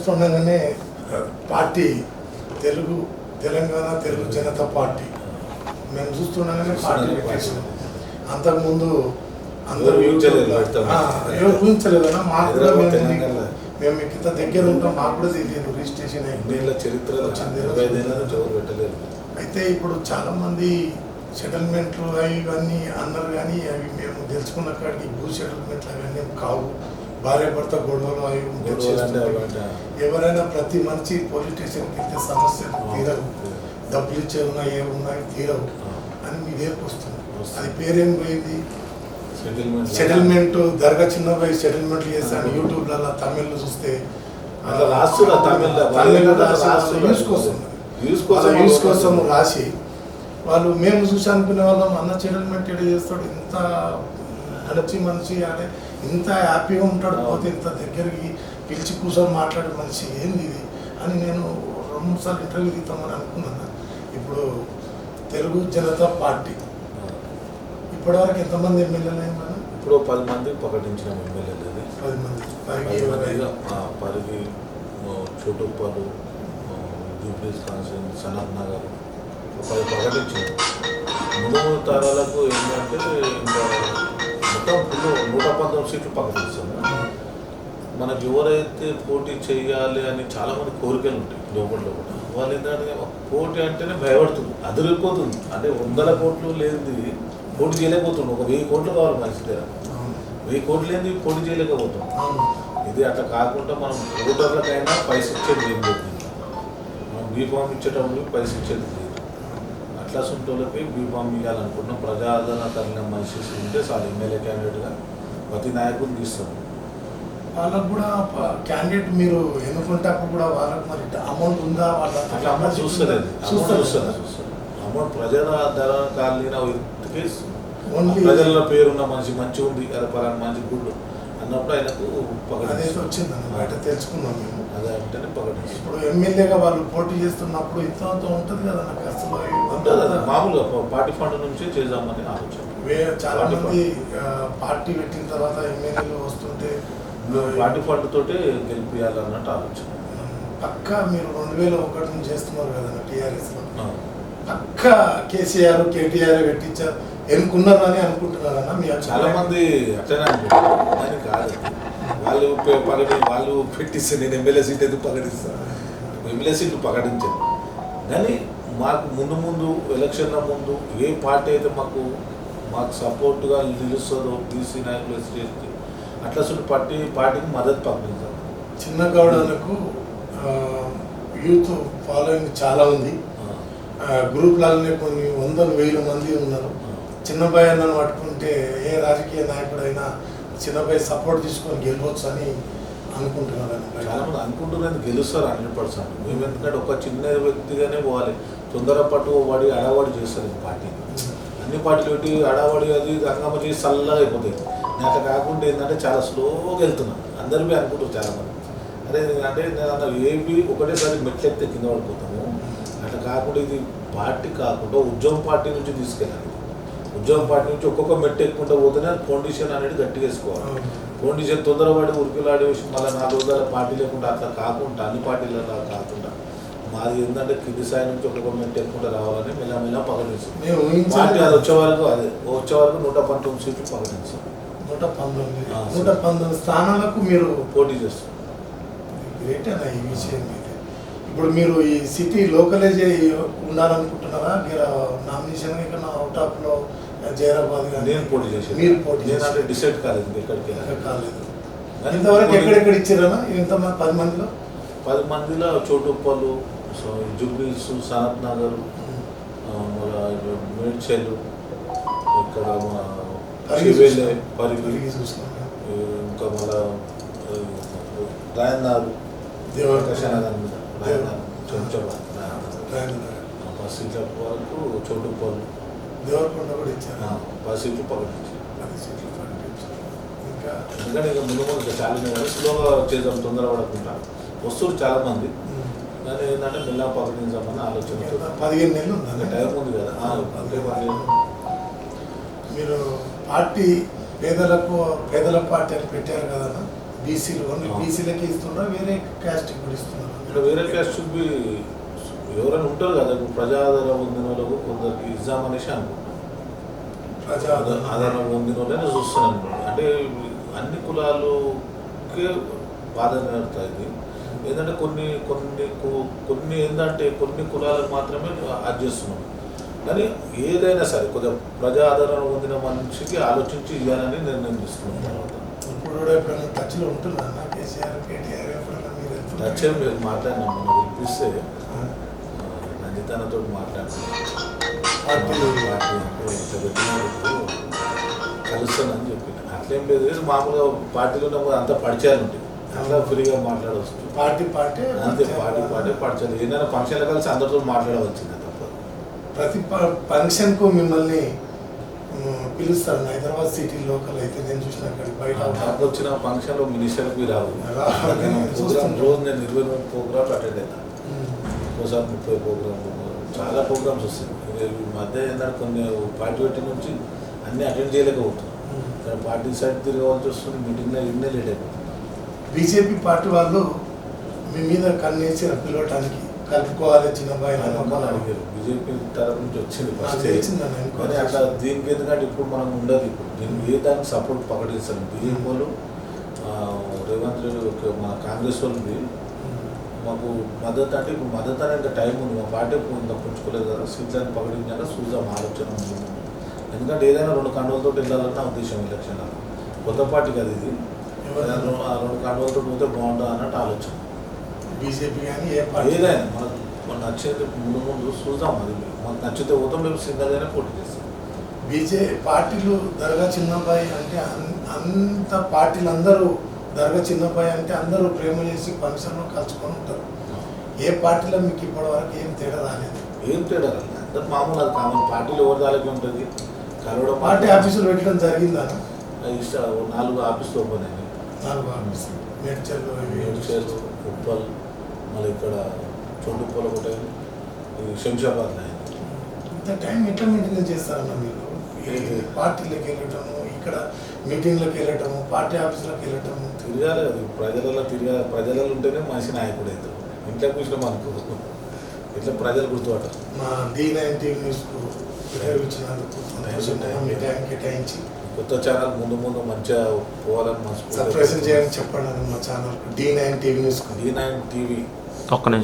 చూస్తుండగానే party Telangana Telugu Janata party మేము చూస్తుండగానే పార్టీ పెట్టేసాం. అంతకుముందు అందరూ ఊహించలేదన్నా. మాకు కూడా మేము ఇంత దగ్గర ఉంటాం, మాకు కూడా తెలియదు రిజిస్ట్రేషన్ చరిత్ర అయితే ఇప్పుడు చాలామంది సెటిల్మెంట్లు అవి ఇవన్నీ అన్నారు, కానీ అవి మేము తెలుసుకున్న కాడికి భూ సెటిల్మెంట్లు అవన్నీ కావు. భార్య భర్త గొడవలు అవి ఎవరైనా ప్రతి మనిషి పోలీస్ స్టేషన్కి వెళ్తే సమస్యలు తీరవు, డబ్బులు ఇచ్చేవి ఉన్నాయి, ఏమి ఉన్నాయి తీరవు అని మీ దగ్గరకు వస్తుంది. అది పేరేం పోయింది సెటిల్మెంట్. దర్గా చిన్నబాయి సెటిల్మెంట్ చేస్తాను యూట్యూబ్లలో తమిళ్లో చూస్తే యూస్ కోసం రాసి వాళ్ళు మేము చూసి అనుకునే వాళ్ళం, అన్న సెటిల్మెంట్ ఎడ చేస్తాడు, ఇంత నడిచి మనిషి అంటే ఇంత హ్యాపీగా ఉంటాడు, పోతే ఇంత దగ్గరికి పిలిచి కూర్చొని మాట్లాడే మనిషి ఏంది ఇది అని నేను 2-3 సార్లు ఇంటర్వ్యూ తీద్దామని అనుకున్నాను. ఇప్పుడు తెలుగు జనతా పార్టీ ఇప్పటివరకు ఎంతమంది ఎమ్మెల్యేలు అయ్యారు? ఇప్పుడు 10 మంది ప్రకటించిన ఎమ్మెల్యేలు. 10 మంది పరిగి, చోటుప్పలు, జూబ్లీస్ కాన్స్టిట్యూషన్, సనత్ నగర్ 10 ప్రకటించారు. 3 తరాలకు ఏంటంటే ఇంకా మొత్తం 119 సీట్లు ప్రకటిస్తాము. మనకు ఎవరైతే పోటీ చేయాలి అని చాలామంది కోరికలు ఉంటాయి లోపల కూడా. వాళ్ళు ఏంటంటే పోటీ అంటేనే భయపడుతుంది, అదిరిపోతుంది. అంటే 100 కోట్లు లేనిది పోటీ చేయలేకపోతుంది. ఒక 1000 కోట్లు కావాలి మనిషి దగ్గర. 1000 కోట్లు లేనిది పోటీ చేయలేకపోతాం. ఇది అట్లా కాకుండా మనం ఓటర్లకైనా పైస ఇచ్చేది ఏం లేదు. మనం బీఫామ్ ఇచ్చేటప్పుడు పైస ఇచ్చేది లేదు. అట్లా సొంటోళ్ళకి బీఫామ్ ఇవ్వాలనుకుంటున్నాం. ప్రజాదరణ కలిగిన మనిషి ఉంటే చాలు ఎమ్మెల్యే క్యాండిడేట్గా ప్రతి నాయకుడిని తీస్తాం. వాళ్ళకు కూడా క్యాండిడేట్ మీరు ఎన్నుకుంటప్పుడు కూడా వాళ్ళకి మరి అమౌంట్ ఉందా? వాళ్ళ అమౌంట్ చూస్తుంది. అమౌంట్ ప్రజాదరణ కలిగిన వ్యక్తికి ప్రజల పేరున్న మనిషి మంచిగా ఉంది కదా, పలానా మంచి గుడ్ అన్నప్పుడు ఆయనకు అదైతే వచ్చిందన్న బయట తెలుసుకున్నాం మేము. అదే అంటేనే ప్రకటించి ఇప్పుడు ఎమ్మెల్యేగా వాళ్ళు పోటీ చేస్తున్నప్పుడు ఇంత ఉంటుంది కదా నాకు అసలు ఉంటుంది. మామూలుగా పార్టీ ఫండ్ నుంచి చేద్దామని ఆలోచన. చాలా మంది పార్టీ పెట్టిన తర్వాత ఎమ్మెల్యేలు వస్తుంటే పార్టీ ఫండ్ తోటే గెలిపియాలన్నట్టు ఆలోచన. పక్కా మీరు 2001 నుంచి చేస్తున్నారు కదా టీఆర్ఎస్లో, పక్కా కేసీఆర్ కేటీఆర్ పెట్టించారు ఎన్నుకున్నారు అని అనుకుంటున్నారన్న మీ? చాలా మంది అట్లనే అనుకుంటున్నారు కాదు. వాళ్ళు పెట్టిస్తే నేను ఎమ్మెల్యే సీట్ ఎందుకు ప్రకటిస్తాను? ఎమ్మెల్యే సీట్లు ప్రకటించాను, కానీ మాకు ముందు ఎలక్షన్ల ముందు ఏ పార్టీ అయితే మాకు సపోర్ట్గా నిలుస్తుందో బీసీ నాయకులు ఎస్టీ అట్లా పార్టీకి మద్దతు ప్రకటించాలి. చిన్నగౌడలకు యూత్ ఫాలోయింగ్ చాలా ఉంది. గ్రూప్లలోనే కొన్ని 100,000 మంది ఉన్నారు. చిన్నబాయి అన్నను పట్టుకుంటే ఏ రాజకీయ నాయకుడైనా చిన్నబాయి సపోర్ట్ తీసుకొని గెలవచ్చు అని అనుకుంటున్నారు. చాలా మంది అనుకుంటున్నారు గెలుస్తారు 100%. మేము ఎందుకంటే ఒక చిన్న వ్యక్తిగానే పోవాలి. తొందరపాటు వాడి అడవాడి చేస్తారు పార్టీ. అన్ని పార్టీలు పెట్టి అడవాడి అది రంగమ్మ చేసి చల్లగా అయిపోతాయి. నేను అట్లా కాకుండా ఏంటంటే చాలా స్లోగా వెళ్తున్నాను. అందరూ అనుకుంటారు చాలామంది. అదే అంటే నేను అన్న ఏవి ఒకటేసారి మెట్లెక్కితే కింద పడిపోతాము. అట్లా కాకుండా ఇది పార్టీ కాకుండా ఉద్యమ పార్టీ నుంచి తీసుకెళ్ళాలి. ఉద్యమ పార్టీ నుంచి ఒక్కొక్క మెట్టు ఎక్కుంటూ పోతేనే ఫౌండేషన్ అనేది గట్టిగా వేసుకోవాలి. ఫౌండేషన్ తొందరపడి ఉరికిలాడి వేసి మళ్ళీ 4 రోజుల పార్టీ లేకుండా అట్లా కాకుండా అన్ని పార్టీలలో కాకుండా మాది ఏంటంటే కింది స్థాయి నుంచి ఒక్కొక్క మెట్టు ఎక్కుంటూ రావాలని మెల్లమెల్ల ప్రకటిస్తాం. పార్టీ అది వచ్చే వరకు 119 సీట్లు ప్రకటిస్తాం. 119 స్థానాలకు మీరు పోటీ చేస్తాం. గ్రేట్ అన్న ఈ విషయం. ఇప్పుడు మీరు ఈ సిటీ లోకలైజ్ ఉండాలనుకుంటున్నారా? మీరు నామినేషన్ ఇక్కడ అవుట్ ఆఫ్లో జైరాబాద్ నేను పోటీ చేసి మీరు పోటీ చేసి డిసైడ్ కాలేదు, ఎక్కడికి కాలేదు. ఇంతవరకు ఎక్కడెక్కడ ఇచ్చారన్నా? ఇంతమంది 10 మందిలో 10 మందిలో చోటుప్పలు, జూబ్లీస్, సనత్ నగర్, మన మేడ్చల్, ఇక్కడ మన పరిగి, ఇంకా మన రాయన్నారు సీట్ల వరకు చోటుప్పలు, దేవరకొండ కూడా ఇచ్చారు. 10 సీట్లు ప్రకటించారు. ఎందుకంటే ఇక ముందు చాలా స్లోగా చేద్దాం, తొందరపడకుండా వస్తువులు చాలా మంది. కానీ ఏంటంటే మెల్ల ప్రకటించామని ఆలోచన. 15 నెలలు ఉంది, టైం ఉంది కదా. అంటే 15 మీరు పార్టీ పేదల పార్టీ అని పెట్టారు కదన్నా. బీసీలు ఓన్లీ బీసీలకే ఇస్తున్నారు, వేరే క్యాస్ట్ కూడా ఇస్తున్నారు. ఇక్కడ వేరే క్యాస్ట్ బి ఎవరైనా ఉంటారు కదా, ఇప్పుడు ప్రజాదరణ పొందిన వాళ్ళకు కొందరికి ఇద్దామనేసి అనుకుంటున్నాను. ఆదరణ పొందిన వాళ్ళని చూస్తున్నాను. అంటే అన్ని కులాలకే ప్రాధాన్యత ఇది. ఏంటంటే కొన్ని కొన్ని కొన్ని ఏంటంటే కొన్ని కులాలకు మాత్రమే అది చేస్తున్నాం. కానీ ఏదైనా సరే కొద్దిగా ప్రజా ఆదరణ పొందిన మనిషికి ఆలోచించి ఇవ్వాలని నిర్ణయం తీసుకున్నాం. తర్వాత ఇప్పుడు కూడా ఎప్పుడైనా టచ్లో ఉంటున్నా కేసీఆర్ కేటీఆర్ ఎప్పుడైనా మీరు టచ్ ఏం లేదు, మాట్లాడినాం. మనం పిలిపిస్తే రంజితానతో మాట్లాడుతున్నాం. పార్టీ అంటే ఇట్లా పెట్టినప్పుడు కలుస్తానని చెప్పి అట్లేం లేదు. మామూలుగా పార్టీలో ఉన్నప్పుడు అంతా పరిచయాలు ఉంటాయి, అట్లా ఫ్రీగా మాట్లాడవచ్చు. పార్టీ అంతే, పార్టీ పరిచయాలు ఏదైనా ఫంక్షన్లో కలిసి అందరితో మాట్లాడవచ్చింది తప్ప. ప్రతి ఫంక్షన్కు మిమ్మల్ని పిలుస్తారు. హైదరాబాద్ సిటీ లోకల్ అయితే నేను చూసిన అక్కడికి బయట నాకు వచ్చిన ఫంక్షన్లో మినిస్టర్కి రావు. ప్రోగ్రామ్ రోజు నేను 23 ప్రోగ్రామ్స్ అటెండ్ అవుతాను. ఒకసారి 30 ప్రోగ్రామ్, చాలా ప్రోగ్రామ్స్ వస్తాయి. ఈ మధ్య ఏంటంటే కొన్ని పార్టీ పెట్టి నుంచి అన్నీ అటెండ్ చేయలేకపోతున్నాం. పార్టీ సైడ్ తిరగవలసి వస్తుంది, మీటింగ్లో ఇన్నే లేట్ అయిపోతుంది. బీజేపీ పార్టీ వాళ్ళు మీ మీద కన్నేసి పిలవటానికి కలుపుకోవాలి చిన్నబాయి అడిగారు. బీజేపీ తరఫు నుంచి వచ్చింది ఫస్ట్. కానీ అట్లా దీనికి ఎందుకంటే ఇప్పుడు మనం ఉండదు. ఇప్పుడు దీనికి ఏ దానికి సపోర్ట్ ప్రకటిస్తాను. బీజేపీ వాళ్ళు రేవంత్ రెడ్డి మన కాంగ్రెస్ వాళ్ళది మాకు మద్దతు అంటే ఇప్పుడు మద్దతు అనే టైం ఉంది. మా పార్టీ ఇంకా పుంజుకోలేదు కదా, సీట్లను ప్రకటించాక చూద్దాం ఆలోచన ఉంది. ఎందుకంటే ఏదైనా 2 కండువలతో వెళ్ళాలన్న ఉద్దేశం ఎలక్షన్. కొత్త పార్టీ కదా ఇది, ఆ 2 కండువలతో పోతే బాగుంటుంది అన్నట్టు ఆలోచన. బీజేపీ కానీ ఏ పార్టీ ఏదైనా మనకు నచ్చేది ముందు చూద్దాం. అది మాకు నచ్చితే పోతాం, మేము సింగల్గానే పోటీ చేస్తాం. పార్టీలు దర్గా చిన్నబ్బాయి అంటే అంత పార్టీలు అందరూ దర్గా చిన్నబ్బాయి అంటే అందరూ ప్రేమ చేసి ఫంక్షన్లో కలుసుకొని ఉంటారు. ఏ పార్టీలో మీకు ఇప్పటివరకు ఏం తేడా రాలేదు? ఏం తేడా రాలేదు, అందరు మామూలు. అది కామన్. పార్టీలు ఎవరి దానికి ఉంటుంది కలవడం. పార్టీ ఆఫీసులు పెట్టడం జరిగిందా? 4 ఆఫీసులు ఓపెన్ అయినాయి. 4 ఆఫీసులు మేడ్చల్, ఉప్పల్, మళ్ళీ ఇక్కడ చోటుప్పల్ ఒకటి, శంషాబాద్ అయింది. ఇంత టైం ఎట్లా మెయింటైన్ చేస్తారన్నా మీరు? పార్టీలకు వెళ్ళటము, ఇక్కడ మీటింగ్లకు వెళ్ళటము, పార్టీ ఆఫీసులకు వెళ్ళటము. తిరగాలి కదా, ప్రజలలో తిరగాలి. ప్రజలలో ఉంటేనే మనిషి నాయకుడు అవుతాడు. ఇంట్లో కూర్చొని అనుకో ఇట్లా ప్రజలు గుర్తుపడతారు. మా D9 టీవీ న్యూస్కు మీ టైం కేటాయించి కొత్త ఛానల్ ముందు మంచిగా పోవాలని మనసు సర్ప్రైజ్ చేయాలని చెప్పండి మా ఛానల్ D9 టీవీ న్యూస్కు. D9 టీవీ ఒక్క